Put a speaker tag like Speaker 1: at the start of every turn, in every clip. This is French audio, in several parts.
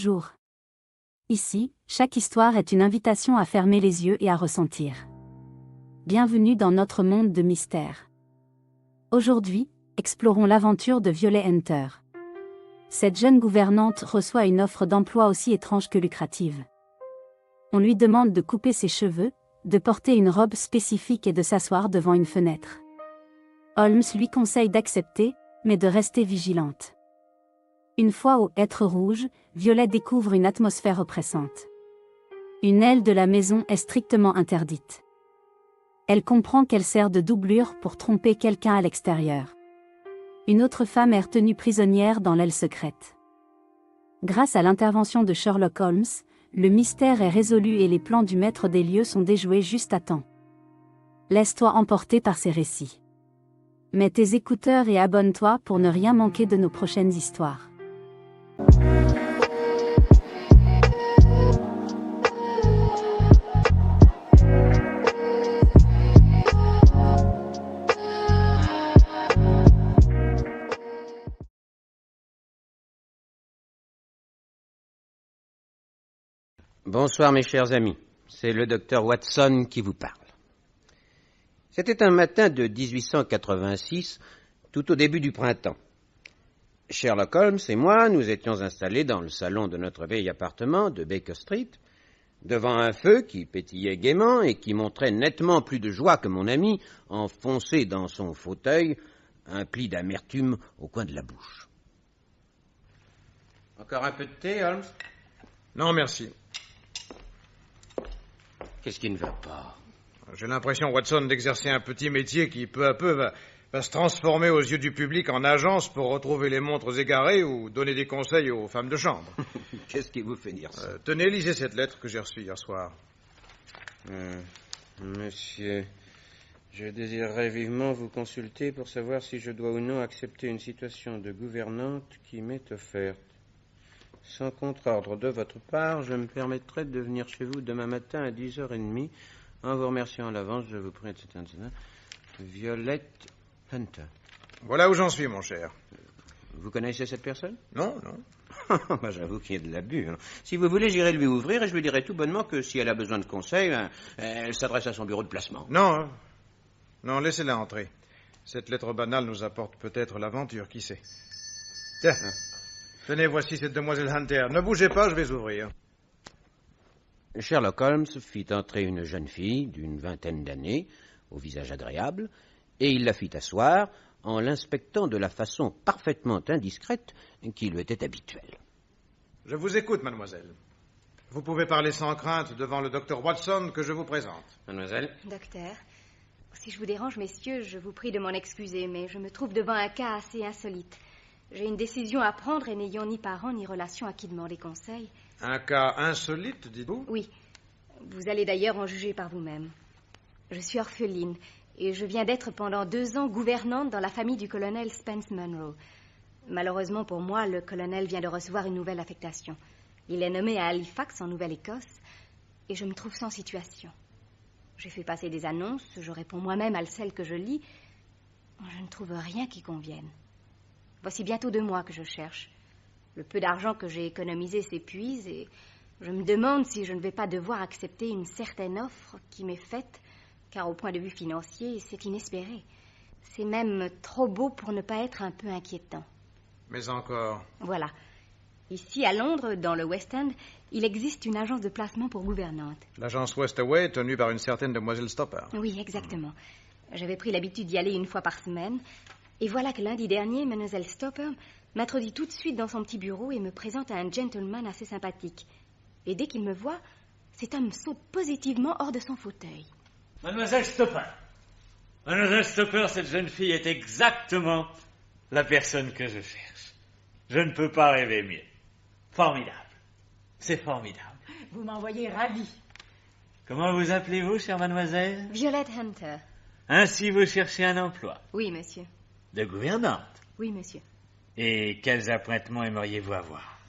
Speaker 1: Bonjour. Ici, chaque histoire est une invitation à fermer les yeux et à ressentir. Bienvenue dans notre monde de mystère. Aujourd'hui, explorons l'aventure de Violet Hunter. Cette jeune gouvernante reçoit une offre d'emploi aussi étrange que lucrative. On lui demande de couper ses cheveux, de porter une robe spécifique et de s'asseoir devant une fenêtre. Holmes lui conseille d'accepter, mais de rester vigilante. Une fois au Hêtre Rouge, Violet découvre une atmosphère oppressante. Une aile de la maison est strictement interdite. Elle comprend qu'elle sert de doublure pour tromper quelqu'un à l'extérieur. Une autre femme est retenue prisonnière dans l'aile secrète. Grâce à l'intervention de Sherlock Holmes, le mystère est résolu et les plans du maître des lieux sont déjoués juste à temps. Laisse-toi emporter par ces récits. Mets tes écouteurs et abonne-toi pour ne rien manquer de nos prochaines histoires.
Speaker 2: Bonsoir mes chers amis, c'est le docteur Watson qui vous parle. C'était un matin de 1886, tout au début du printemps. Sherlock Holmes et moi, nous étions installés dans le salon de notre vieil appartement de Baker Street, devant un feu qui pétillait gaiement et qui montrait nettement plus de joie que mon ami, enfoncé dans son fauteuil, un pli d'amertume au coin de la bouche. Encore un peu de thé, Holmes?
Speaker 3: Non, merci.
Speaker 2: Qu'est-ce qui ne va pas?
Speaker 3: J'ai l'impression, Watson, d'exercer un petit métier qui, peu à peu, va se transformer aux yeux du public en agence pour retrouver les montres égarées ou donner des conseils aux femmes de chambre.
Speaker 2: Qu'est-ce qui vous fait dire ça?
Speaker 3: Tenez, lisez cette lettre que j'ai reçue hier soir.
Speaker 2: Monsieur, je désirerais vivement vous consulter pour savoir si je dois ou non accepter une situation de gouvernante qui m'est offerte. Sans contre-ordre de votre part, je me permettrai de venir chez vous demain matin à 10h30. En vous remerciant à l'avance, je vous prie, etc. Violette Hunter.
Speaker 3: Voilà où j'en suis, mon cher.
Speaker 2: Vous connaissez cette personne?
Speaker 3: Non, non.
Speaker 2: Moi, j'avoue qu'il y a de l'abus. Si vous voulez, j'irai lui ouvrir et je lui dirai tout bonnement que si elle a besoin de conseils, elle s'adresse à son bureau de placement.
Speaker 3: Non, non, laissez-la entrer. Cette lettre banale nous apporte peut-être l'aventure, qui sait. Tiens, tenez, voici cette demoiselle Hunter. Ne bougez pas, je vais ouvrir.
Speaker 2: Sherlock Holmes fit entrer une jeune fille d'une vingtaine d'années, au visage agréable, et il la fit asseoir en l'inspectant de la façon parfaitement indiscrète qui lui était habituelle.
Speaker 3: Je vous écoute, mademoiselle. Vous pouvez parler sans crainte devant le docteur Watson que je vous présente.
Speaker 2: Mademoiselle?
Speaker 4: Docteur, si je vous dérange, messieurs, je vous prie de m'en excuser, mais je me trouve devant un cas assez insolite. J'ai une décision à prendre et n'ayant ni parents ni relation à qui demander conseil.
Speaker 3: Un cas insolite, dites-vous?
Speaker 4: Oui. Vous allez d'ailleurs en juger par vous-même. Je suis orpheline et je viens d'être pendant 2 ans gouvernante dans la famille du colonel Spence Munro. Malheureusement pour moi, le colonel vient de recevoir une nouvelle affectation. Il est nommé à Halifax, en Nouvelle-Écosse, et je me trouve sans situation. J'ai fait passer des annonces, je réponds moi-même à celles que je lis. Je ne trouve rien qui convienne. Voici bientôt 2 mois que je cherche. Le peu d'argent que j'ai économisé s'épuise et je me demande si je ne vais pas devoir accepter une certaine offre qui m'est faite, car au point de vue financier, c'est inespéré. C'est même trop beau pour ne pas être un peu inquiétant.
Speaker 3: Mais encore...
Speaker 4: Voilà. Ici, à Londres, dans le West End, il existe une agence de placement pour gouvernante.
Speaker 3: L'agence Westaway, tenue par une certaine demoiselle Stopper.
Speaker 4: Oui, exactement. J'avais pris l'habitude d'y aller 1 fois par semaine. Et voilà que lundi dernier, mademoiselle Stopper m'introduit tout de suite dans son petit bureau et me présente à un gentleman assez sympathique. Et dès qu'il me voit, cet homme saute positivement hors de son fauteuil.
Speaker 5: Mademoiselle Stopper. Mademoiselle Stopper, cette jeune fille est exactement la personne que je cherche. Je ne peux pas rêver mieux. Formidable. C'est formidable.
Speaker 6: Vous m'envoyez ravie.
Speaker 5: Comment vous appelez-vous, chère mademoiselle?
Speaker 4: Violet Hunter.
Speaker 5: Ainsi, vous cherchez un emploi?
Speaker 4: Oui, monsieur.
Speaker 5: De gouvernante?
Speaker 4: Oui, monsieur.
Speaker 5: Et quels appointements aimeriez-vous avoir?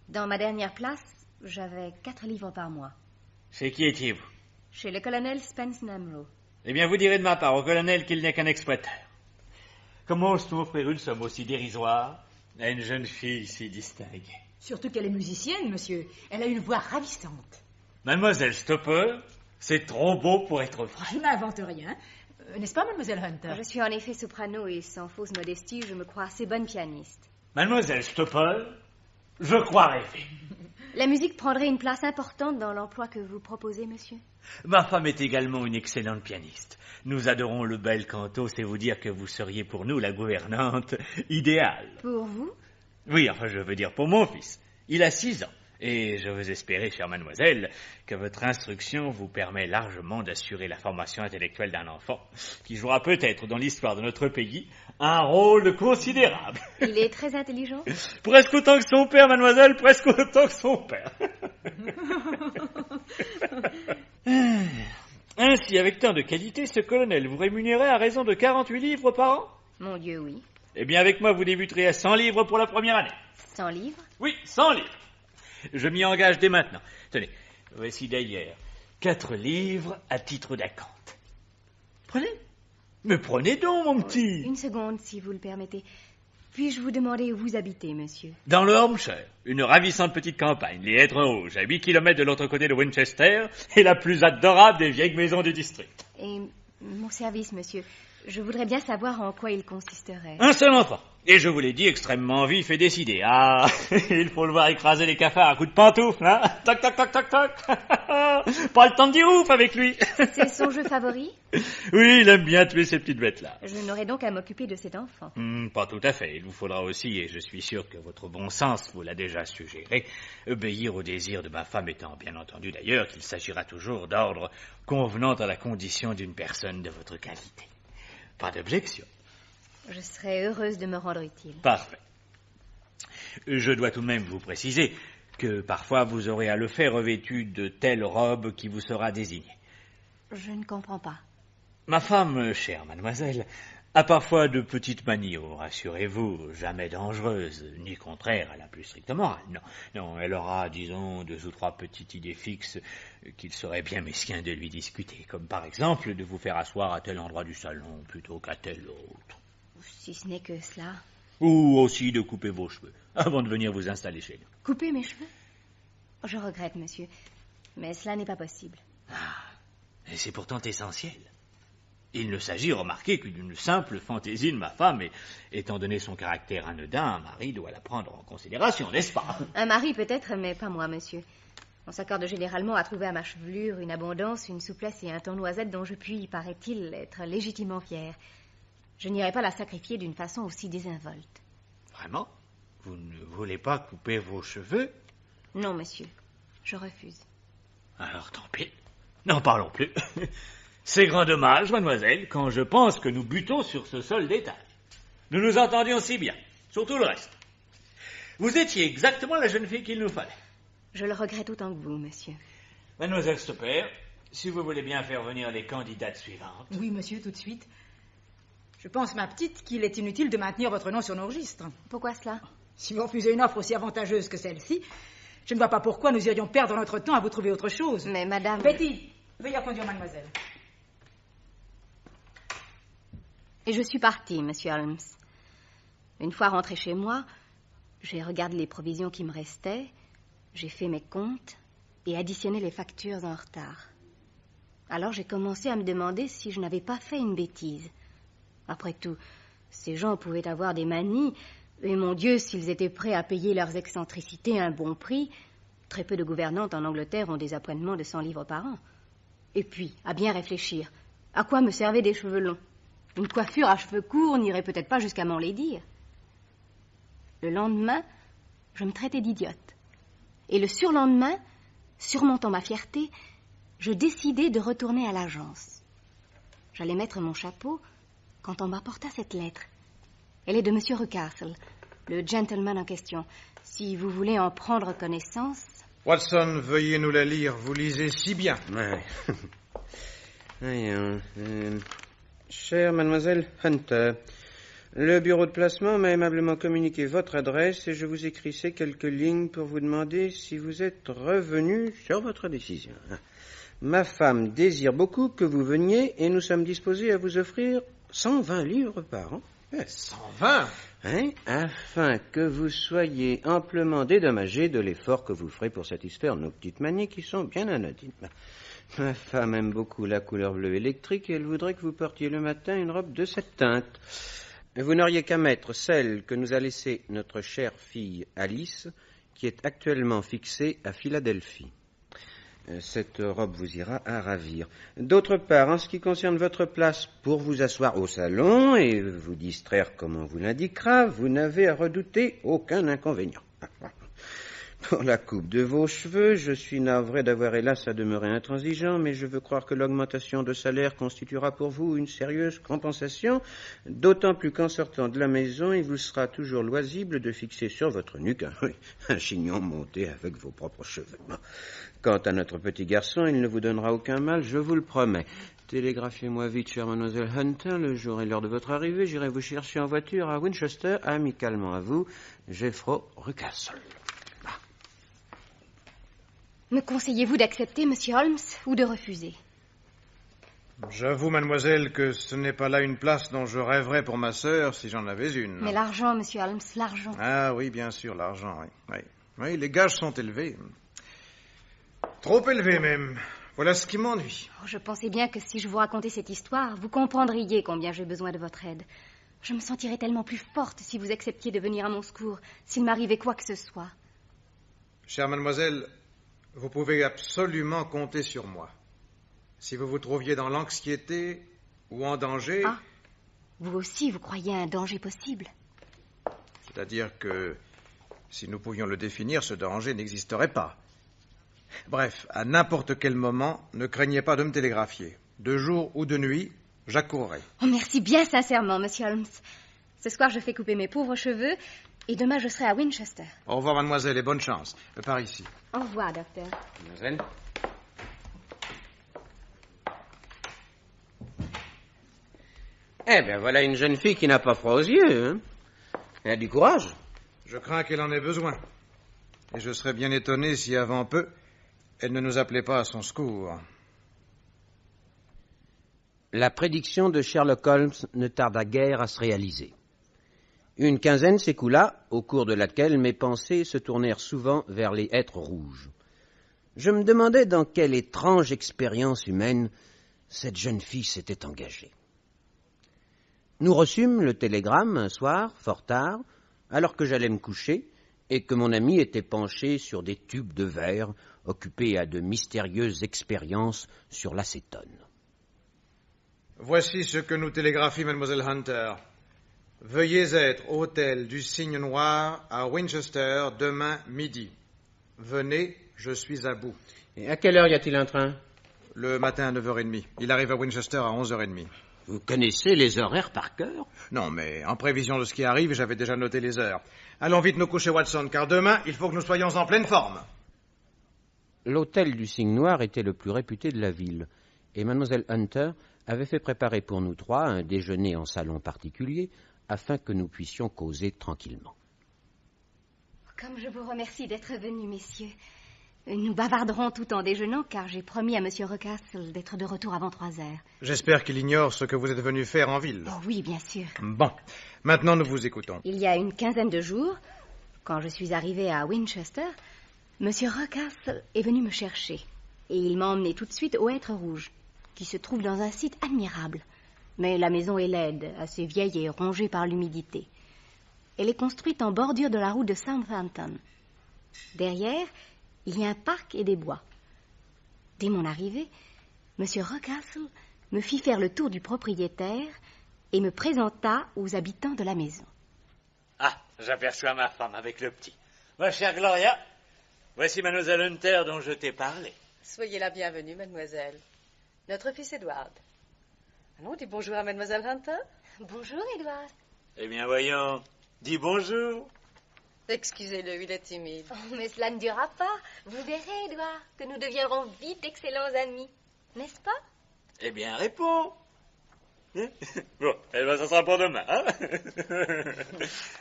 Speaker 4: Dans ma dernière place, j'avais 4 livres par mois.
Speaker 5: Chez qui étiez-vous?
Speaker 4: Chez le colonel Spence Munro.
Speaker 5: Eh bien, vous direz de ma part au colonel qu'il n'est qu'un exploiteur. Comment ose-t-on offrir une somme aussi dérisoire à une jeune fille si distinguée?
Speaker 6: Surtout qu'elle est musicienne, monsieur. Elle a une voix ravissante.
Speaker 5: Mademoiselle Stopper, c'est trop beau pour être vrai.
Speaker 6: Je n'invente rien. N'est-ce pas, mademoiselle Hunter?
Speaker 4: Je suis en effet soprano et sans fausse modestie, je me crois assez bonne pianiste.
Speaker 5: Mademoiselle Stopper, je crois rêver.
Speaker 4: La musique prendrait une place importante dans l'emploi que vous proposez, monsieur?
Speaker 5: Ma femme est également une excellente pianiste. Nous adorons le bel canto, c'est vous dire que vous seriez pour nous la gouvernante idéale.
Speaker 4: Pour vous?
Speaker 5: Oui, enfin, je veux dire pour mon fils. Il a 6 ans. Et je veux espérer, chère mademoiselle, que votre instruction vous permet largement d'assurer la formation intellectuelle d'un enfant, qui jouera peut-être dans l'histoire de notre pays un rôle considérable.
Speaker 4: Il est très intelligent?
Speaker 5: Presque autant que son père, mademoiselle, presque autant que son père. Ainsi, avec tant de qualité, ce colonel vous rémunérait à raison de 48 livres par an?
Speaker 4: Mon Dieu, oui.
Speaker 5: Eh bien, avec moi, vous débuterez à 100 livres pour la première année.
Speaker 4: 100 livres?
Speaker 5: Oui, 100 livres. Je m'y engage dès maintenant. Tenez, voici d'ailleurs 4 livres à titre d'acompte. Prenez. Mais prenez donc, mon petit.
Speaker 4: Une seconde, si vous le permettez. Puis-je vous demander où vous habitez, monsieur?
Speaker 5: Dans le Hampshire, une ravissante petite campagne, les Hêtres Rouges, à 8 kilomètres de l'autre côté de Winchester, et la plus adorable des vieilles maisons du district.
Speaker 4: Et mon service, monsieur, je voudrais bien savoir en quoi il consisterait.
Speaker 5: Un seul enfant. Et je vous l'ai dit, extrêmement vif et décidé. Ah, il faut le voir écraser les cafards à coups de pantoufles, hein. Toc, toc, toc, toc, toc. Pas le temps de dire ouf avec lui.
Speaker 4: C'est son jeu favori?
Speaker 5: Oui, il aime bien tuer ces petites bêtes-là.
Speaker 4: Je n'aurai donc à m'occuper de cet enfant.
Speaker 5: Pas tout à fait. Il vous faudra aussi, et je suis sûr que votre bon sens vous l'a déjà suggéré, obéir au désir de ma femme, étant bien entendu d'ailleurs qu'il s'agira toujours d'ordre convenant à la condition d'une personne de votre qualité. Pas d'objection.
Speaker 4: Je serais heureuse de me rendre utile.
Speaker 5: Parfait. Je dois tout de même vous préciser que parfois vous aurez à le faire revêtu de telle robe qui vous sera désignée.
Speaker 4: Je ne comprends pas.
Speaker 5: Ma femme, chère mademoiselle, a parfois de petites manies, rassurez-vous, jamais dangereuses, ni contraires à la plus stricte morale. Non, elle aura, disons, 2 ou 3 petites idées fixes qu'il serait bien mesquin de lui discuter, comme par exemple de vous faire asseoir à tel endroit du salon plutôt qu'à tel autre.
Speaker 4: Si ce n'est que cela.
Speaker 5: Ou aussi de couper vos cheveux, avant de venir vous installer chez nous.
Speaker 4: Couper mes cheveux? Je regrette, monsieur, mais cela n'est pas possible.
Speaker 5: Et c'est pourtant essentiel. Il ne s'agit, remarquez, que d'une simple fantaisie de ma femme, et étant donné son caractère anodin, un mari doit la prendre en considération, n'est-ce pas?
Speaker 4: Un mari peut-être, mais pas moi, monsieur. On s'accorde généralement à trouver à ma chevelure une abondance, une souplesse et un ton noisette dont je puis, paraît-il, être légitimement fier. Je n'irai pas la sacrifier d'une façon aussi désinvolte.
Speaker 5: Vraiment? Vous ne voulez pas couper vos cheveux?
Speaker 4: Non, monsieur. Je refuse.
Speaker 5: Alors tant pis. N'en parlons plus. C'est grand dommage, mademoiselle, quand je pense que nous butons sur ce seul détail. Nous nous entendions si bien, sur tout le reste. Vous étiez exactement la jeune fille qu'il nous fallait.
Speaker 4: Je le regrette autant que vous, monsieur.
Speaker 5: Mademoiselle Stopper, si vous voulez bien faire venir les candidates suivantes.
Speaker 6: Oui, monsieur, tout de suite. Je pense, ma petite, qu'il est inutile de maintenir votre nom sur nos registres.
Speaker 4: Pourquoi cela?
Speaker 6: Si vous refusez une offre aussi avantageuse que celle-ci, je ne vois pas pourquoi nous irions perdre notre temps à vous trouver autre chose.
Speaker 4: Mais madame...
Speaker 6: Betty, veuillez conduire mademoiselle.
Speaker 4: Et je suis partie, monsieur Holmes. Une fois rentrée chez moi, j'ai regardé les provisions qui me restaient, j'ai fait mes comptes et additionné les factures en retard. Alors j'ai commencé à me demander si je n'avais pas fait une bêtise. Après tout, ces gens pouvaient avoir des manies, et mon Dieu, s'ils étaient prêts à payer leurs excentricités un bon prix, très peu de gouvernantes en Angleterre ont des appointements de 100 livres par an. Et puis, à bien réfléchir, à quoi me servaient des cheveux longs? Une coiffure à cheveux courts n'irait peut-être pas jusqu'à m'en les dire. Le lendemain, je me traitais d'idiote. Et le surlendemain, surmontant ma fierté, je décidai de retourner à l'agence. J'allais mettre mon chapeau quand on m'apporta cette lettre. Elle est de M. Rucastle, le gentleman en question. Si vous voulez en prendre connaissance...
Speaker 3: Watson, veuillez nous la lire. Vous lisez si bien.
Speaker 2: Ouais. Voyons. Chère mademoiselle Hunter, le bureau de placement m'a aimablement communiqué votre adresse et je vous écris ces quelques lignes pour vous demander si vous êtes revenu sur votre décision. Ma femme désire beaucoup que vous veniez et nous sommes disposés à vous offrir 120 livres par an.
Speaker 3: 120
Speaker 2: Hein, afin que vous soyez amplement dédommagés de l'effort que vous ferez pour satisfaire nos petites manies qui sont bien anodines. Ma femme aime beaucoup la couleur bleue électrique et elle voudrait que vous portiez le matin une robe de cette teinte. Vous n'auriez qu'à mettre celle que nous a laissée notre chère fille Alice, qui est actuellement fixée à Philadelphie. Cette robe vous ira à ravir. D'autre part, en ce qui concerne votre place pour vous asseoir au salon et vous distraire comme on vous l'indiquera, vous n'avez à redouter aucun inconvénient. Pour la coupe de vos cheveux, je suis navré d'avoir hélas à demeurer intransigeant, mais je veux croire que l'augmentation de salaire constituera pour vous une sérieuse compensation, d'autant plus qu'en sortant de la maison, il vous sera toujours loisible de fixer sur votre nuque un chignon monté avec vos propres cheveux. Quant à notre petit garçon, il ne vous donnera aucun mal, je vous le promets. Télégraphiez-moi vite, chère mademoiselle Hunter, le jour et l'heure de votre arrivée. J'irai vous chercher en voiture à Winchester, amicalement à vous, Jeffro Rucastle.
Speaker 4: Me conseillez-vous d'accepter, Monsieur Holmes, ou de refuser?
Speaker 3: J'avoue, mademoiselle, que ce n'est pas là une place dont je rêverais pour ma sœur si j'en avais une.
Speaker 4: Mais l'argent, Monsieur Holmes, l'argent.
Speaker 3: Ah oui, bien sûr, l'argent, oui. Oui, les gages sont élevés. Trop élevés, même. Voilà ce qui m'ennuie.
Speaker 4: Oh, je pensais bien que si je vous racontais cette histoire, vous comprendriez combien j'ai besoin de votre aide. Je me sentirais tellement plus forte si vous acceptiez de venir à mon secours, s'il m'arrivait quoi que ce soit.
Speaker 3: Chère mademoiselle, vous pouvez absolument compter sur moi. Si vous vous trouviez dans l'anxiété ou en danger...
Speaker 4: Ah, vous aussi, vous croyez à un danger possible?
Speaker 3: C'est-à-dire que, si nous pouvions le définir, ce danger n'existerait pas. Bref, à n'importe quel moment, ne craignez pas de me télégraphier. De jour ou de nuit, j'accourrai.
Speaker 4: Oh, merci bien sincèrement, Monsieur Holmes. Ce soir, je fais couper mes pauvres cheveux et demain, je serai à Winchester.
Speaker 3: Au revoir, mademoiselle, et bonne chance. Par ici.
Speaker 4: Au revoir, docteur.
Speaker 2: Mademoiselle? Eh bien, voilà une jeune fille qui n'a pas froid aux yeux, hein. Elle a du courage.
Speaker 3: Je crains qu'elle en ait besoin. Et je serais bien étonné si, avant peu, elle ne nous appelait pas à son secours.
Speaker 2: La prédiction de Sherlock Holmes ne tarda guère à se réaliser. Une quinzaine s'écoula, au cours de laquelle mes pensées se tournèrent souvent vers les hêtres rouges. Je me demandais dans quelle étrange expérience humaine cette jeune fille s'était engagée. Nous reçûmes le télégramme un soir, fort tard, alors que j'allais me coucher, et que mon ami était penché sur des tubes de verre, occupé à de mystérieuses expériences sur l'acétone.
Speaker 3: Voici ce que nous télégraphie mademoiselle Hunter. Veuillez être au hôtel du Cygne Noir à Winchester demain midi. Venez, je suis à bout.
Speaker 2: Et à quelle heure y a-t-il un train?
Speaker 3: Le matin à 9h30. Il arrive à Winchester à 11h30.
Speaker 2: Vous connaissez les horaires par cœur?
Speaker 3: Non, mais en prévision de ce qui arrive, j'avais déjà noté les heures. Allons vite nous coucher, Watson, car demain, il faut que nous soyons en pleine forme.
Speaker 2: L'hôtel du Cygne Noir était le plus réputé de la ville, et mademoiselle Hunter avait fait préparer pour nous trois un déjeuner en salon particulier, afin que nous puissions causer tranquillement.
Speaker 4: Comme je vous remercie d'être venus, messieurs. Nous bavarderons tout en déjeunant, car j'ai promis à Monsieur Rucastle d'être de retour avant 3 heures.
Speaker 3: J'espère qu'il ignore ce que vous êtes venu faire en ville.
Speaker 4: Oh oui, bien sûr.
Speaker 3: Bon, maintenant nous vous écoutons.
Speaker 4: Il y a une quinzaine de jours, quand je suis arrivée à Winchester, Monsieur Rucastle est venu me chercher. Et il m'a emmené tout de suite au Hêtre Rouge, qui se trouve dans un site admirable. Mais la maison est laide, assez vieille et rongée par l'humidité. Elle est construite en bordure de la route de Southampton. Derrière, il y a un parc et des bois. Dès mon arrivée, M. Rucastle me fit faire le tour du propriétaire et me présenta aux habitants de la maison.
Speaker 5: Ah, j'aperçois ma femme avec le petit. Ma chère Gloria, voici mademoiselle Hunter dont je t'ai parlé.
Speaker 7: Soyez la bienvenue, mademoiselle. Notre fils Edward. Allons, dis bonjour à mademoiselle Hunter.
Speaker 4: Bonjour, Edward.
Speaker 5: Eh bien, voyons, dis bonjour.
Speaker 7: Excusez-le, il est timide.
Speaker 4: Oh, mais cela ne durera pas. Vous verrez, Edward, que nous deviendrons vite d'excellents amis. N'est-ce pas?
Speaker 5: Eh bien, réponds. Bon, eh ben, ça sera pour demain, hein?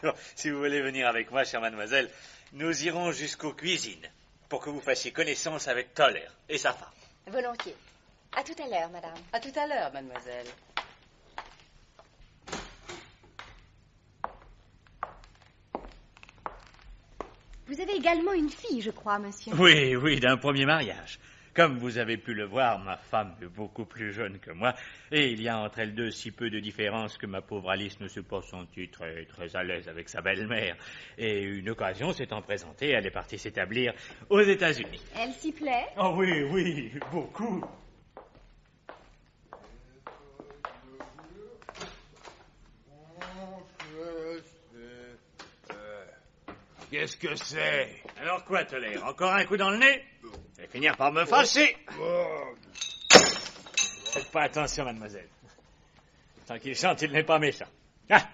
Speaker 5: Bon, si vous voulez venir avec moi, chère mademoiselle, nous irons jusqu'aux cuisines pour que vous fassiez connaissance avec Toller et sa femme.
Speaker 4: Volontiers. À tout à l'heure, madame.
Speaker 7: À tout à l'heure, mademoiselle.
Speaker 4: Vous avez également une fille, je crois, monsieur.
Speaker 5: Oui, oui, d'un premier mariage. Comme vous avez pu le voir, ma femme est beaucoup plus jeune que moi, et il y a entre elles deux si peu de différence que ma pauvre Alice ne s'est pas sentie très à l'aise avec sa belle-mère. Et une occasion s'étant présentée, elle est partie s'établir aux États-Unis.
Speaker 4: Elle s'y plaît?
Speaker 5: Oh oui, oui, beaucoup.
Speaker 8: Qu'est-ce que c'est?
Speaker 5: Alors quoi, Tolère? Encore un coup dans le nez? Je vais finir par me fâcher. Faites pas attention, mademoiselle. Tant qu'il chante, il n'est pas méchant. Ah,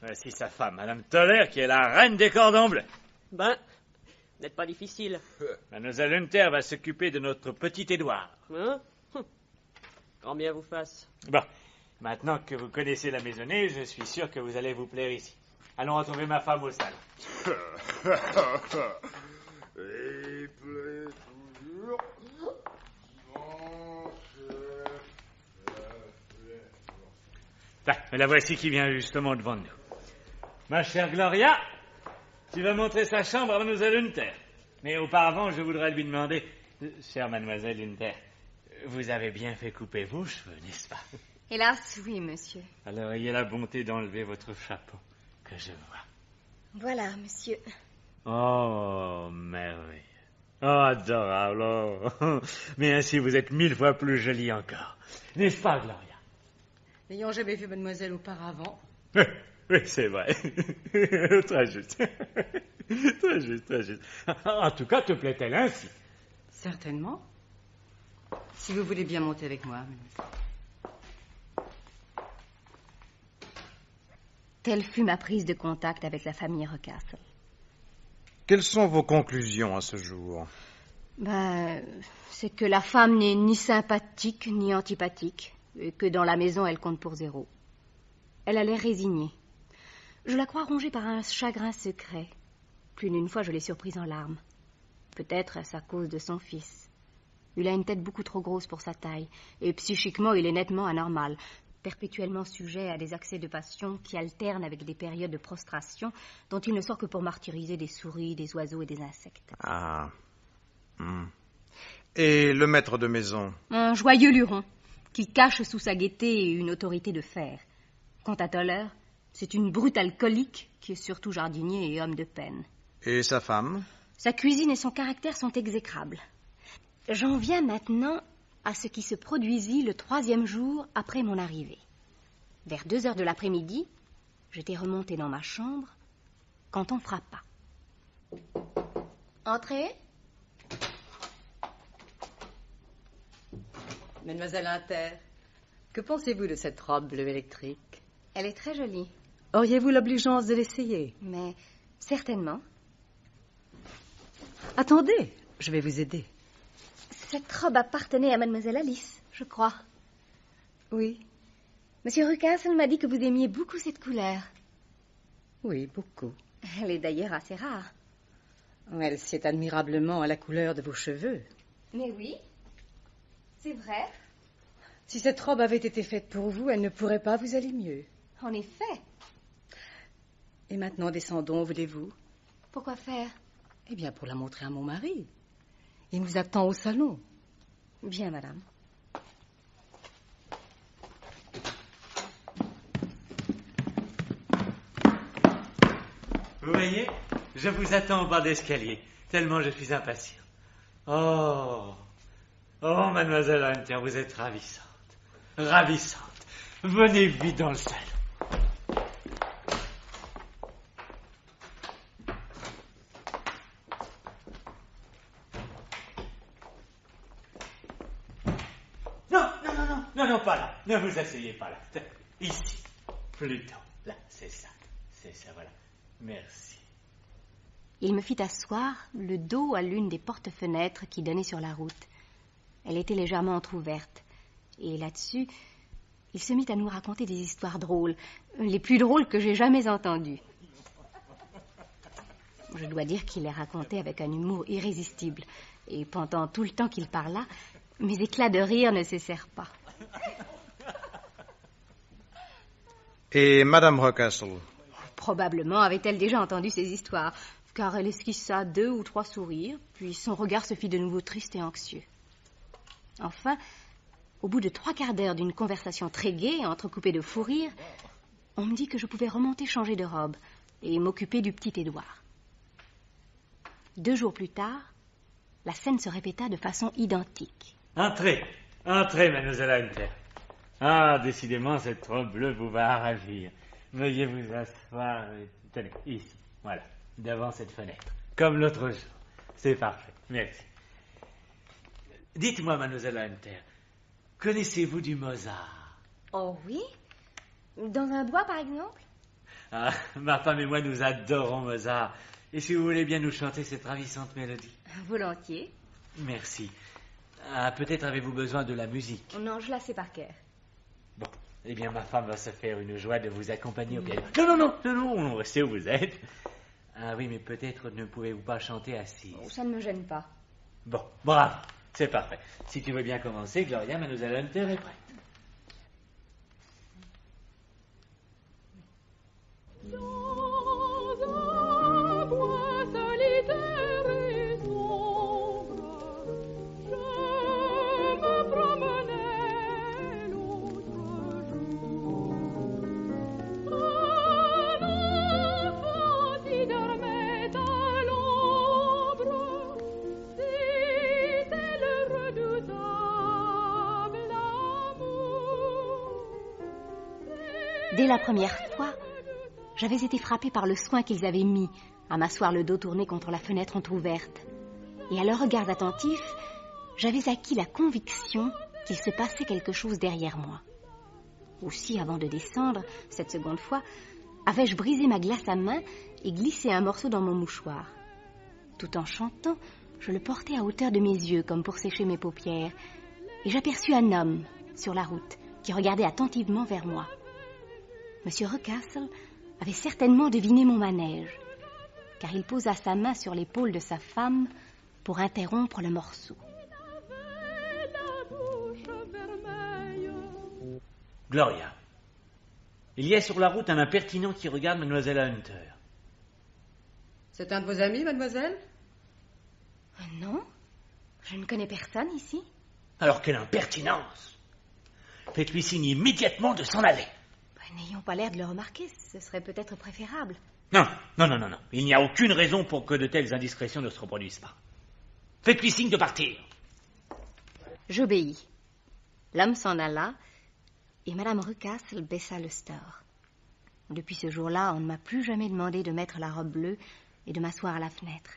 Speaker 5: voici sa femme, Madame Tolère, qui est la reine des cordons bleus.
Speaker 9: Ben, n'êtes pas difficile.
Speaker 5: Mademoiselle Hunter va s'occuper de notre petit Édouard.
Speaker 9: Hein? Quand bien vous fasse.
Speaker 5: Bon, maintenant que vous connaissez la maisonnée, je suis sûr que vous allez vous plaire ici. Allons retrouver ma femme au salon.
Speaker 8: Il plaît toujours.
Speaker 5: Mais la voici qui vient justement devant nous. Ma chère Gloria, tu vas montrer sa chambre à mademoiselle Hunter. Mais auparavant, je voudrais lui demander, chère mademoiselle Hunter, vous avez bien fait couper vos cheveux, n'est-ce pas?
Speaker 4: Hélas, oui, monsieur.
Speaker 5: Alors ayez la bonté d'enlever votre chapeau, que je vois.
Speaker 4: Voilà, monsieur.
Speaker 5: Oh, merveille. Oh, adorable. Oh. Mais ainsi, vous êtes 1000 fois plus jolie encore. N'est-ce pas, Gloria?
Speaker 7: N'ayant jamais vu mademoiselle auparavant.
Speaker 5: Oui, c'est vrai. Très juste. Très juste, très juste. En tout cas, te plaît-elle ainsi?
Speaker 7: Certainement. Si vous voulez bien monter avec moi, mademoiselle.
Speaker 4: Telle fut ma prise de contact avec la famille Ruckastle.
Speaker 3: Quelles sont vos conclusions à ce jour?
Speaker 4: C'est que la femme n'est ni sympathique ni antipathique, et que dans la maison, elle compte pour 0. Elle a l'air résignée. Je la crois rongée par un chagrin secret. Plus d'une fois, je l'ai surprise en larmes. Peut-être est-ce à cause de son fils. Il a une tête beaucoup trop grosse pour sa taille, et psychiquement, il est nettement anormal, perpétuellement sujet à des accès de passion qui alternent avec des périodes de prostration dont il ne sort que pour martyriser des souris, des oiseaux et des insectes.
Speaker 3: Ah. Et le maître de maison?
Speaker 4: Un joyeux luron, qui cache sous sa gaieté une autorité de fer. Quant à Toller, c'est une brute alcoolique qui est surtout jardinier et homme de peine.
Speaker 3: Et sa femme?
Speaker 4: Sa cuisine et son caractère sont exécrables. J'en viens maintenant à ce qui se produisit le 3e jour après mon arrivée. Vers 2 heures de l'après-midi, j'étais remontée dans ma chambre quand on frappa. Entrez.
Speaker 7: Mademoiselle Hunter, que pensez-vous de cette robe bleue électrique?
Speaker 4: Elle est très jolie.
Speaker 7: Auriez-vous l'obligeance de l'essayer?
Speaker 4: Mais certainement.
Speaker 7: Attendez, je vais vous aider.
Speaker 4: Cette robe appartenait à mademoiselle Alice, je crois.
Speaker 7: Oui.
Speaker 4: Monsieur Ruckastle m'a dit que vous aimiez beaucoup cette couleur.
Speaker 7: Oui, beaucoup.
Speaker 4: Elle est d'ailleurs assez rare.
Speaker 7: Elle sied admirablement à la couleur de vos cheveux.
Speaker 4: Mais oui, c'est vrai.
Speaker 7: Si cette robe avait été faite pour vous, elle ne pourrait pas vous aller mieux.
Speaker 4: En effet.
Speaker 7: Et maintenant, descendons, voulez-vous?
Speaker 4: Pourquoi faire?
Speaker 7: Eh bien, pour la montrer à mon mari. Il nous attend au salon.
Speaker 4: Bien, madame.
Speaker 5: Vous voyez, je vous attends au bas d'escalier, tellement je suis impatient. Oh, mademoiselle Hunter, vous êtes ravissante. Ravissante. Venez vite dans le salon. Non, pas là. Ne vous asseyez pas là. Ici, plutôt. Là, c'est ça, voilà. Merci.
Speaker 4: Il me fit asseoir, le dos à l'une des porte-fenêtres qui donnaient sur la route. Elle était légèrement entr'ouverte. Et là-dessus, il se mit à nous raconter des histoires drôles, les plus drôles que j'ai jamais entendues. Je dois dire qu'il les racontait avec un humour irrésistible. Et pendant tout le temps qu'il parla, mes éclats de rire ne cessèrent pas.
Speaker 3: Et Madame Ruckastle?
Speaker 4: Probablement avait-elle déjà entendu ces histoires. car elle esquissa 2 ou 3 sourires, puis son regard se fit de nouveau triste et anxieux. Enfin, au bout de 3/4 d'heure d'une conversation très gaie, entrecoupée de fous rires, on me dit que je pouvais remonter changer de robe et m'occuper du petit Édouard. 2 jours plus tard, la scène se répéta de façon identique.
Speaker 5: Entrez, entrez, mademoiselle Hunter. Ah, décidément, cette robe bleue vous va ravir. Veuillez vous asseoir. Tenez, ici, voilà, devant cette fenêtre, comme l'autre jour. C'est parfait, merci. Dites-moi, mademoiselle Hunter, connaissez-vous du Mozart?
Speaker 4: Oh oui? Dans un bois, par exemple?
Speaker 5: Ah, ma femme et moi, nous adorons Mozart. Et si vous voulez bien nous chanter cette ravissante mélodie?
Speaker 4: Volontiers.
Speaker 5: Merci. Ah, peut-être avez-vous besoin de la musique?
Speaker 4: Non, je la sais par cœur.
Speaker 5: Bon, eh bien, ma femme va se faire une joie de vous accompagner au piano. Non, restez où vous êtes. Ah oui, mais peut-être ne pouvez-vous pas chanter assise?
Speaker 4: Oh, ça ne me gêne pas.
Speaker 5: Bon, bravo, c'est parfait. Si tu veux bien commencer, Gloria, mademoiselle Hunter est prête.
Speaker 4: Dès la première fois, j'avais été frappée par le soin qu'ils avaient mis à m'asseoir le dos tourné contre la fenêtre entr'ouverte. Et à leurs regards attentifs, j'avais acquis la conviction qu'il se passait quelque chose derrière moi. Aussi, avant de descendre, cette seconde fois, avais-je brisé ma glace à main et glissé un morceau dans mon mouchoir. Tout en chantant, je le portais à hauteur de mes yeux, comme pour sécher mes paupières, et j'aperçus un homme sur la route qui regardait attentivement vers moi. Monsieur Rucastle avait certainement deviné mon manège, car il posa sa main sur l'épaule de sa femme pour interrompre le morceau.
Speaker 5: Gloria, il y a sur la route un impertinent qui regarde mademoiselle Hunter.
Speaker 7: C'est un de vos amis, mademoiselle?
Speaker 4: Non, je ne connais personne ici.
Speaker 5: Alors quelle impertinence! Faites-lui signe immédiatement de s'en aller.
Speaker 4: N'ayons pas l'air de le remarquer, ce serait peut-être préférable.
Speaker 5: Non. Il n'y a aucune raison pour que de telles indiscrétions ne se reproduisent pas. Faites-lui signe de partir.
Speaker 4: J'obéis. L'homme s'en alla et Madame Rucastle baissa le store. Depuis ce jour-là, on ne m'a plus jamais demandé de mettre la robe bleue et de m'asseoir à la fenêtre.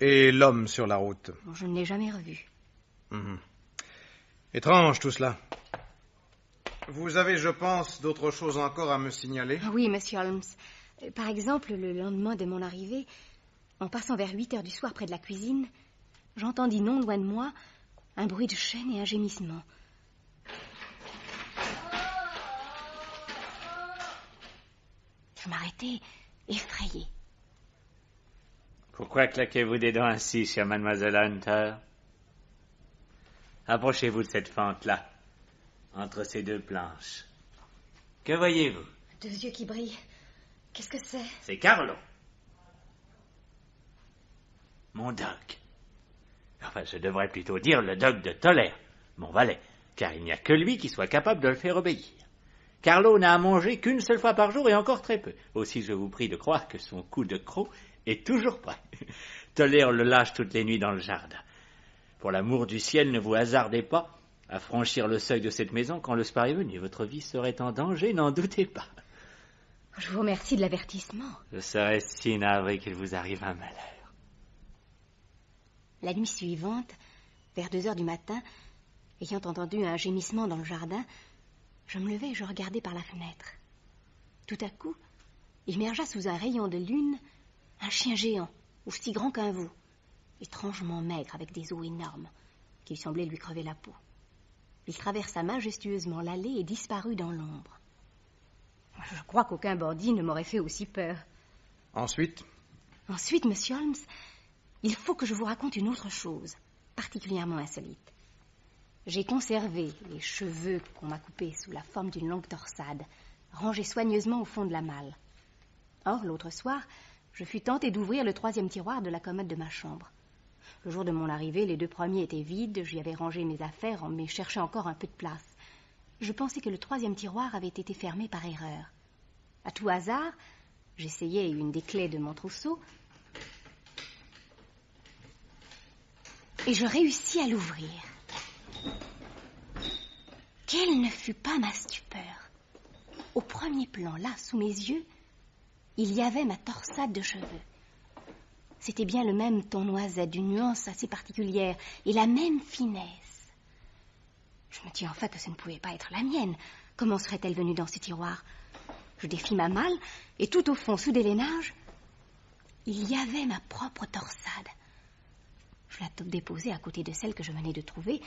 Speaker 3: Et l'homme sur la route?
Speaker 4: Je ne l'ai jamais revu.
Speaker 3: Étrange tout cela. Vous avez, je pense, d'autres choses encore à me signaler?
Speaker 4: Oui, monsieur Holmes. Par exemple, le lendemain de mon arrivée, en passant vers 8 heures du soir près de la cuisine, j'entendis non loin de moi un bruit de chaîne et un gémissement. Je m'arrêtai, effrayée.
Speaker 5: Pourquoi claquez-vous des dents ainsi, chère mademoiselle Hunter? Approchez-vous de cette fente-là, entre ces 2 planches. Que voyez-vous?
Speaker 4: 2 yeux qui brillent. Qu'est-ce que c'est?
Speaker 5: C'est Carlo. Mon dog. Enfin, je devrais plutôt dire le dog de Toller, mon valet, car il n'y a que lui qui soit capable de le faire obéir. Carlo n'a à manger qu'une seule fois par jour et encore très peu. Aussi, je vous prie de croire que son coup de croc est toujours prêt. Toller le lâche toutes les nuits dans le jardin. Pour l'amour du ciel, ne vous hasardez pas à franchir le seuil de cette maison quand le soir est venu. Votre vie serait en danger, n'en doutez pas.
Speaker 4: Je vous remercie de l'avertissement.
Speaker 5: Je serais si navré qu'il vous arrive un malheur.
Speaker 4: La nuit suivante, vers 2 heures du matin, ayant entendu un gémissement dans le jardin, je me levai et je regardai par la fenêtre. Tout à coup, émergea sous un rayon de lune un chien géant, aussi grand qu'un veau, étrangement maigre avec des os énormes, qui semblaient lui crever la peau. Il traversa majestueusement l'allée et disparut dans l'ombre. Je crois qu'aucun bandit ne m'aurait fait aussi peur.
Speaker 3: Ensuite,
Speaker 4: monsieur Holmes, il faut que je vous raconte une autre chose, particulièrement insolite. J'ai conservé les cheveux qu'on m'a coupés sous la forme d'une longue torsade, rangés soigneusement au fond de la malle. Or, l'autre soir, je fus tentée d'ouvrir le 3e tiroir de la commode de ma chambre. Le jour de mon arrivée, les 2 premiers étaient vides, j'y avais rangé mes affaires, mais cherchais encore un peu de place. Je pensais que le 3e tiroir avait été fermé par erreur. À tout hasard, j'essayai une des clés de mon trousseau et je réussis à l'ouvrir. Quelle ne fut pas ma stupeur! Au premier plan, là, sous mes yeux, il y avait ma torsade de cheveux. C'était bien le même ton noisette, d'une nuance assez particulière, et la même finesse. Je me dis enfin que ce ne pouvait pas être la mienne. Comment serait-elle venue dans ces tiroirs? Je défis ma malle, et tout au fond, sous des lainages, il y avait ma propre torsade. Je la déposai à côté de celle que je venais de trouver.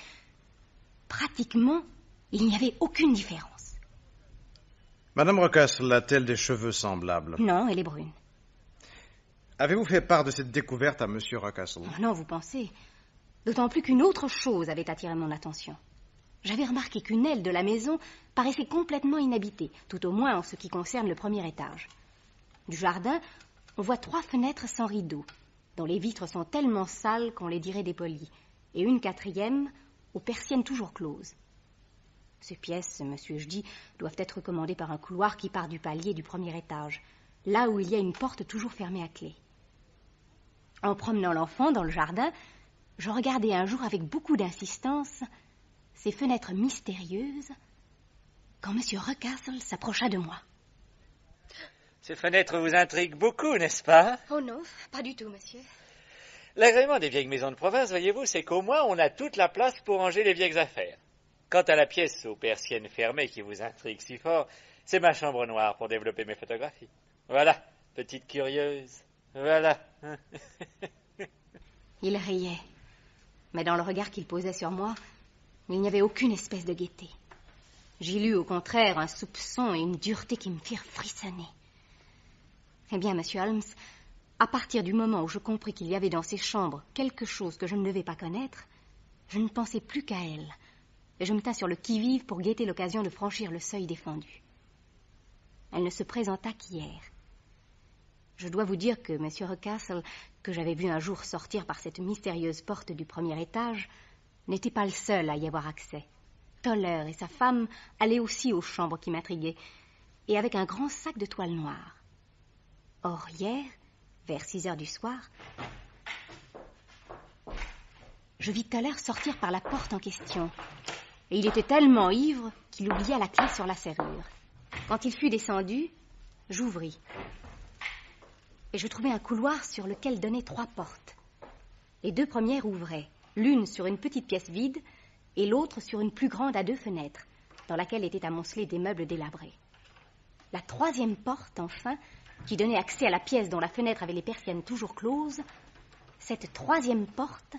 Speaker 4: Pratiquement, il n'y avait aucune différence.
Speaker 3: Madame Ruckastle a-t-elle des cheveux semblables?
Speaker 4: Non, elle est brune.
Speaker 3: Avez-vous fait part de cette découverte à Monsieur Ruckastle?
Speaker 4: Oh non, vous pensez. D'autant plus qu'une autre chose avait attiré mon attention. J'avais remarqué qu'une aile de la maison paraissait complètement inhabitée, tout au moins en ce qui concerne le 1er étage. Du jardin, on voit 3 fenêtres sans rideaux, dont les vitres sont tellement sales qu'on les dirait dépolies, et une 4e aux persiennes toujours closes. Ces pièces, me suis-je dit, doivent être commandées par un couloir qui part du palier du 1er étage, là où il y a une porte toujours fermée à clé. En promenant l'enfant dans le jardin, je regardais un jour avec beaucoup d'insistance ces fenêtres mystérieuses quand M. Ruckastle s'approcha de moi.
Speaker 5: Ces fenêtres vous intriguent beaucoup, n'est-ce pas?
Speaker 4: Oh non, pas du tout, monsieur.
Speaker 5: L'agrément des vieilles maisons de province, voyez-vous, c'est qu'au moins on a toute la place pour ranger les vieilles affaires. Quant à la pièce aux persiennes fermées qui vous intrigue si fort, c'est ma chambre noire pour développer mes photographies. Voilà, petite curieuse, voilà.
Speaker 4: Il riait, mais dans le regard qu'il posait sur moi, il n'y avait aucune espèce de gaieté. J'y lus au contraire un soupçon et une dureté qui me firent frissonner. Eh bien, monsieur Holmes, à partir du moment où je compris qu'il y avait dans ces chambres quelque chose que je ne devais pas connaître, je ne pensais plus qu'à elle, et je me tins sur le qui-vive pour guetter l'occasion de franchir le seuil défendu. Elle ne se présenta qu'hier. Je dois vous dire que M. Ruckastle, que j'avais vu un jour sortir par cette mystérieuse porte du 1er étage, n'était pas le seul à y avoir accès. Toller et sa femme allaient aussi aux chambres qui m'intriguaient, et avec un grand sac de toile noire. Or, hier, vers 6 heures du soir, je vis Toller sortir par la porte en question, et il était tellement ivre qu'il oublia la clé sur la serrure. Quand il fut descendu, j'ouvris, et je trouvai un couloir sur lequel donnaient 3 portes. Les 2 premières ouvraient, l'une sur une petite pièce vide et l'autre sur une plus grande à 2 fenêtres, dans laquelle étaient amoncelés des meubles délabrés. La 3e porte, enfin, qui donnait accès à la pièce dont la fenêtre avait les persiennes toujours closes, cette 3e porte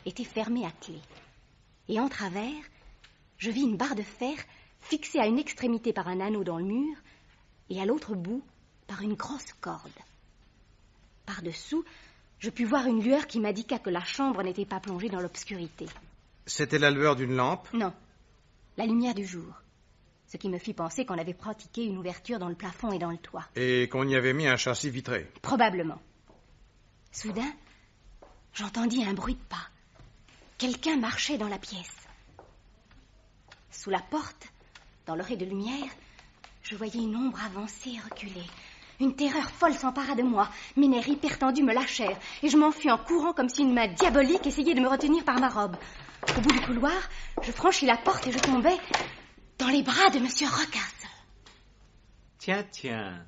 Speaker 4: était fermée à clé. Et en travers, je vis une barre de fer fixée à une extrémité par un anneau dans le mur et à l'autre bout par une grosse corde. Par-dessous, je pus voir une lueur qui m'indiqua que la chambre n'était pas plongée dans l'obscurité.
Speaker 3: C'était la lueur d'une lampe?
Speaker 4: Non, la lumière du jour. Ce qui me fit penser qu'on avait pratiqué une ouverture dans le plafond et dans le toit.
Speaker 3: Et qu'on y avait mis un châssis vitré?
Speaker 4: Probablement. Soudain, j'entendis un bruit de pas. Quelqu'un marchait dans la pièce. Sous la porte, dans le ray de lumière, je voyais une ombre avancer et reculer. Une terreur folle s'empara de moi. Mes nerfs hypertendus me lâchèrent et je m'enfuis en courant comme si une main diabolique essayait de me retenir par ma robe. Au bout du couloir, je franchis la porte et je tombais dans les bras de M. Ruckastle.
Speaker 5: Tiens,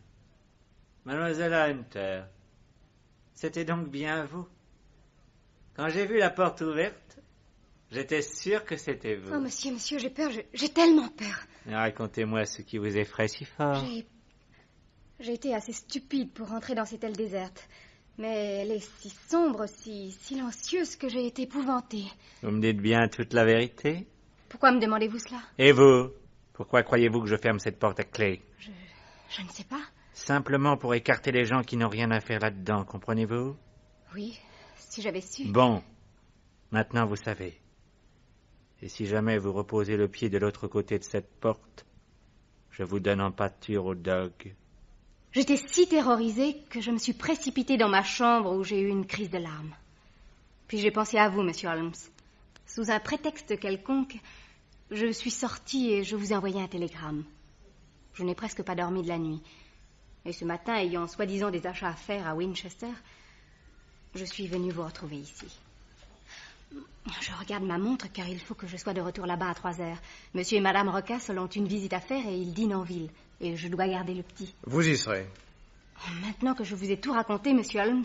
Speaker 5: mademoiselle Hunter, c'était donc bien vous. Quand j'ai vu la porte ouverte, j'étais sûr que c'était vous.
Speaker 4: Oh, monsieur, j'ai peur, j'ai tellement peur.
Speaker 5: Racontez-moi ce qui vous effraie si fort.
Speaker 4: J'ai été assez stupide pour rentrer dans cette aile déserte. Mais elle est si sombre, si silencieuse que j'ai été épouvantée.
Speaker 5: Vous me dites bien toute la vérité?
Speaker 4: Pourquoi me demandez-vous cela?
Speaker 5: Et vous? Pourquoi croyez-vous que je ferme cette porte à clé?
Speaker 4: Je ne sais pas.
Speaker 5: Simplement pour écarter les gens qui n'ont rien à faire là-dedans, comprenez-vous?
Speaker 4: Oui, si j'avais su.
Speaker 5: Bon, maintenant vous savez. Et si jamais vous reposez le pied de l'autre côté de cette porte, je vous donne en pâture au dog.
Speaker 4: J'étais si terrorisée que je me suis précipitée dans ma chambre où j'ai eu une crise de larmes. Puis j'ai pensé à vous, monsieur Holmes. Sous un prétexte quelconque, je suis sortie et je vous ai envoyé un télégramme. Je n'ai presque pas dormi de la nuit. Et ce matin, ayant soi-disant des achats à faire à Winchester, je suis venue vous retrouver ici. Je regarde ma montre car il faut que je sois de retour là-bas à 3 heures. Monsieur et madame Rocastle ont une visite à faire et ils dînent en ville. Et je dois garder le petit.
Speaker 3: Vous y serez.
Speaker 4: Maintenant que je vous ai tout raconté, monsieur Holmes,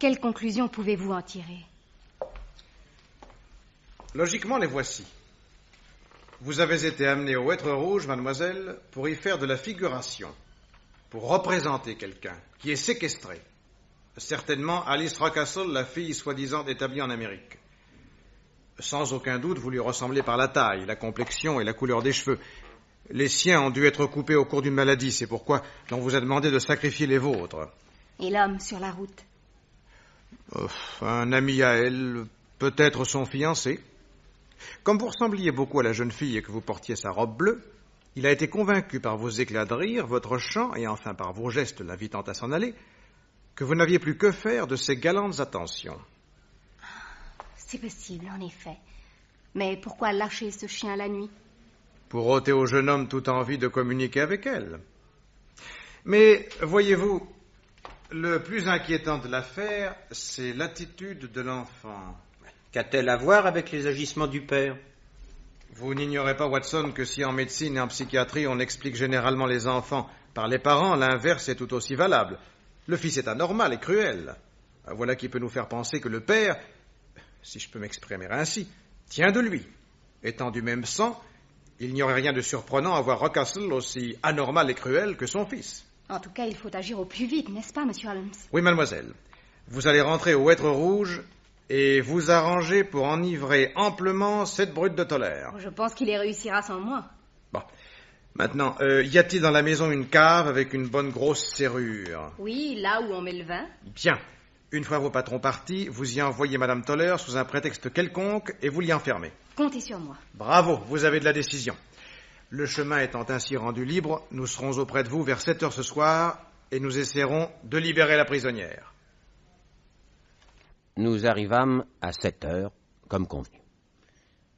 Speaker 4: quelles conclusions pouvez-vous en tirer?
Speaker 3: Logiquement, les voici. Vous avez été amenée au Hêtre Rouge, mademoiselle, pour y faire de la figuration, pour représenter quelqu'un qui est séquestré. Certainement Alice Rocastle, la fille soi-disant établie en Amérique. Sans aucun doute, vous lui ressemblez par la taille, la complexion et la couleur des cheveux. Les siens ont dû être coupés au cours d'une maladie, c'est pourquoi l'on vous a demandé de sacrifier les vôtres.
Speaker 4: Et l'homme sur la route?
Speaker 3: Un ami à elle, peut-être son fiancé. Comme vous ressembliez beaucoup à la jeune fille et que vous portiez sa robe bleue, il a été convaincu par vos éclats de rire, votre chant et enfin par vos gestes l'invitant à s'en aller, que vous n'aviez plus que faire de ces galantes attentions.
Speaker 4: C'est possible, en effet. Mais pourquoi lâcher ce chien la nuit?
Speaker 3: Pour ôter au jeune homme toute envie de communiquer avec elle. Mais, voyez-vous, le plus inquiétant de l'affaire, c'est l'attitude de l'enfant.
Speaker 2: Qu'a-t-elle à voir avec les agissements du père?
Speaker 3: Vous n'ignorez pas, Watson, que si en médecine et en psychiatrie on explique généralement les enfants par les parents, l'inverse est tout aussi valable. Le fils est anormal et cruel. Voilà qui peut nous faire penser que le père, si je peux m'exprimer ainsi, tient de lui. Étant du même sang, il n'y aurait rien de surprenant à voir Rocastle aussi anormal et cruel que son fils.
Speaker 4: En tout cas, il faut agir au plus vite, n'est-ce pas, monsieur Holmes?
Speaker 3: Oui, mademoiselle. Vous allez rentrer au Hêtre Rouge et vous arranger pour enivrer amplement cette brute de tolère.
Speaker 4: Je pense qu'il y réussira sans moi.
Speaker 3: Bon. Maintenant, y a-t-il dans la maison une cave avec une bonne grosse serrure?
Speaker 4: Oui, là où on met le vin.
Speaker 3: Bien. Une fois vos patrons partis, vous y envoyez madame Toller sous un prétexte quelconque et vous l'y enfermez.
Speaker 4: Comptez sur moi.
Speaker 3: Bravo, vous avez de la décision. Le chemin étant ainsi rendu libre, nous serons auprès de vous vers 7 heures ce soir et nous essaierons de libérer la prisonnière.
Speaker 2: Nous arrivâmes à 7 heures, comme convenu.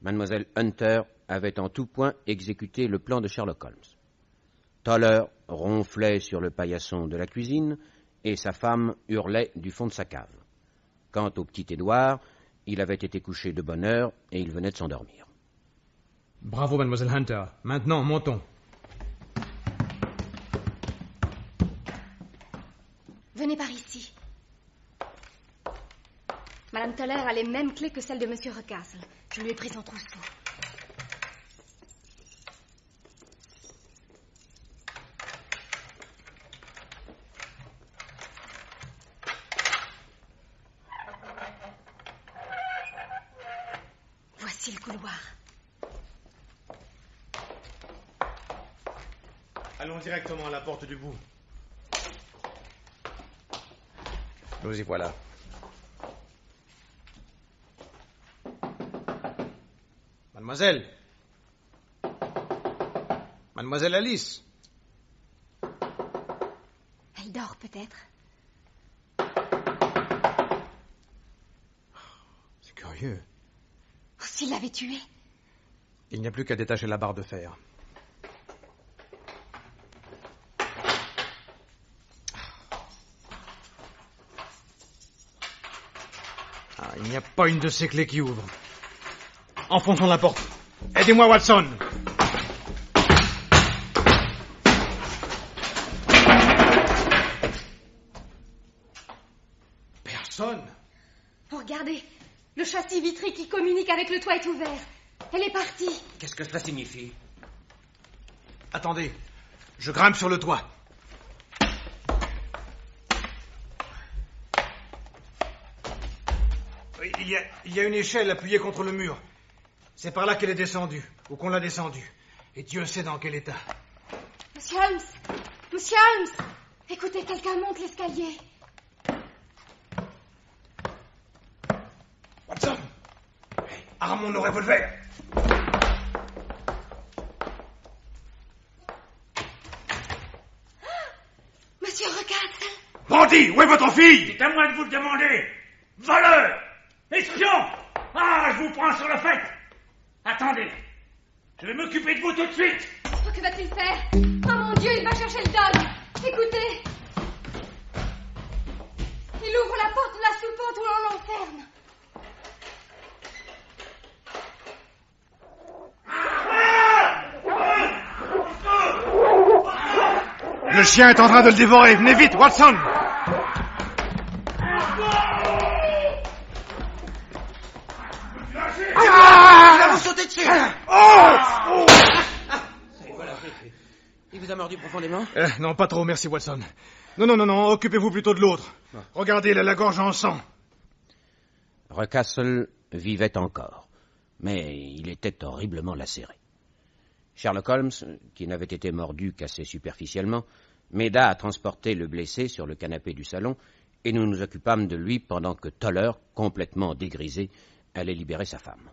Speaker 2: Mademoiselle Hunter avait en tout point exécuté le plan de Sherlock Holmes. Toller ronflait sur le paillasson de la cuisine et sa femme hurlait du fond de sa cave. Quant au petit Édouard, il avait été couché de bonne heure et il venait de s'endormir.
Speaker 10: Bravo, mademoiselle Hunter. Maintenant, montons.
Speaker 4: Venez par ici. Madame Toller a les mêmes clés que celles de monsieur Rocastle. Je lui ai pris son trousseau. Voici le couloir.
Speaker 3: Allons directement à la porte du bout. Nous y voilà. Mademoiselle. Mademoiselle Alice.
Speaker 4: Elle dort peut-être.
Speaker 3: C'est curieux.
Speaker 4: Oh, s'il l'avait tuée.
Speaker 3: Il n'y a plus qu'à détacher la barre de fer. Il n'y a pas une de ces clés qui ouvre. Enfonçons la porte. Aidez-moi, Watson. Personne.
Speaker 4: Oh, regardez, le châssis vitré qui communique avec le toit est ouvert. Elle est partie.
Speaker 2: Qu'est-ce que cela signifie?
Speaker 3: Attendez, je grimpe sur le toit. Il y a une échelle appuyée contre le mur. C'est par là qu'elle est descendue, ou qu'on l'a descendue. Et Dieu sait dans quel état.
Speaker 4: Monsieur Holmes! Monsieur Holmes! Écoutez, quelqu'un monte l'escalier.
Speaker 3: Watson! Armons nos revolvers!
Speaker 4: Recastle!
Speaker 8: Bandit, où est votre fille?
Speaker 5: C'est à moi de vous le demander. Voleur! Espion! Ah, je vous prends sur le fait. Attendez. Je vais m'occuper de vous tout de suite.
Speaker 4: Oh, que va-t-il faire? Oh mon Dieu, il va chercher le dog. Écoutez. Il ouvre la porte de la soupente où l'on l'enferme.
Speaker 3: Le chien est en train de le dévorer. Venez vite, Watson!
Speaker 2: Il va vous sauter dessus. Voilà, il vous a mordu profondément?
Speaker 3: Non, pas trop, merci, Watson. Non, occupez-vous plutôt de l'autre. Regardez, il a la gorge en sang.
Speaker 2: Recastle vivait encore, mais il était horriblement lacéré. Sherlock Holmes, qui n'avait été mordu qu'assez superficiellement, m'aida à transporter le blessé sur le canapé du salon, et nous nous occupâmes de lui pendant que Toller, complètement dégrisé, allait libérer sa femme.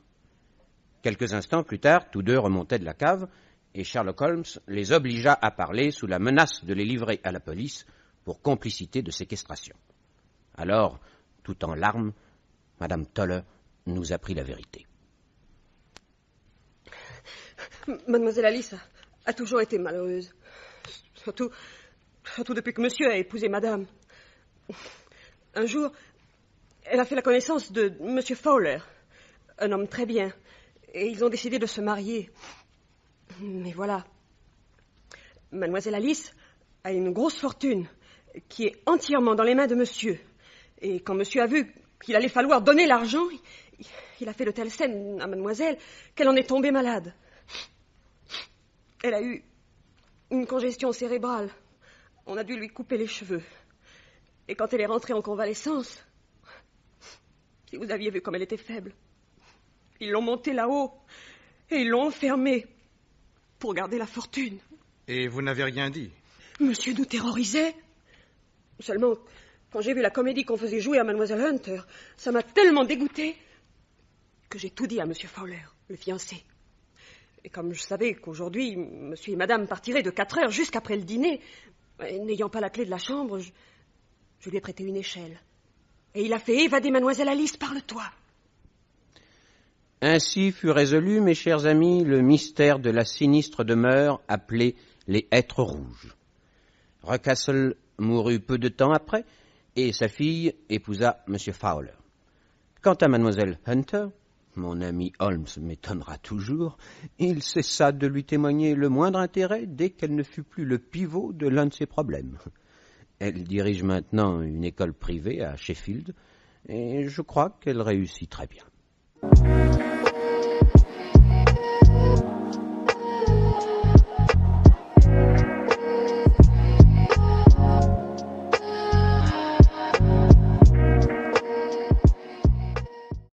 Speaker 2: Quelques instants plus tard, tous deux remontaient de la cave, et Sherlock Holmes les obligea à parler sous la menace de les livrer à la police pour complicité de séquestration. Alors, tout en larmes, Madame Toller nous apprit la vérité.
Speaker 11: Mademoiselle Alice a toujours été malheureuse. Surtout depuis que monsieur a épousé madame. Un jour, elle a fait la connaissance de monsieur Fowler, un homme très bien, et ils ont décidé de se marier. Mais voilà, mademoiselle Alice a une grosse fortune qui est entièrement dans les mains de monsieur. Et quand monsieur a vu qu'il allait falloir donner l'argent, il a fait de telles scènes à mademoiselle qu'elle en est tombée malade. Elle a eu une congestion cérébrale. On a dû lui couper les cheveux. Et quand elle est rentrée en convalescence, si vous aviez vu comme elle était faible, ils l'ont montée là-haut et ils l'ont enfermée pour garder la fortune.
Speaker 3: Et vous n'avez rien dit?
Speaker 11: Monsieur nous terrorisait. Seulement, quand j'ai vu la comédie qu'on faisait jouer à Mademoiselle Hunter, ça m'a tellement dégoûtée que j'ai tout dit à monsieur Fowler, le fiancé. Et comme je savais qu'aujourd'hui, monsieur et madame partiraient de 4 heures jusqu'après le dîner, n'ayant pas la clé de la chambre, je lui ai prêté une échelle. Et il a fait évader mademoiselle Alice par le toit.
Speaker 2: Ainsi fut résolu, mes chers amis, le mystère de la sinistre demeure appelée les Hêtres Rouges. Recastle mourut peu de temps après, et sa fille épousa M. Fowler. Quant à mademoiselle Hunter, mon ami Holmes m'étonnera toujours, il cessa de lui témoigner le moindre intérêt dès qu'elle ne fut plus le pivot de l'un de ses problèmes. Elle dirige maintenant une école privée à Sheffield, et je crois qu'elle réussit très bien.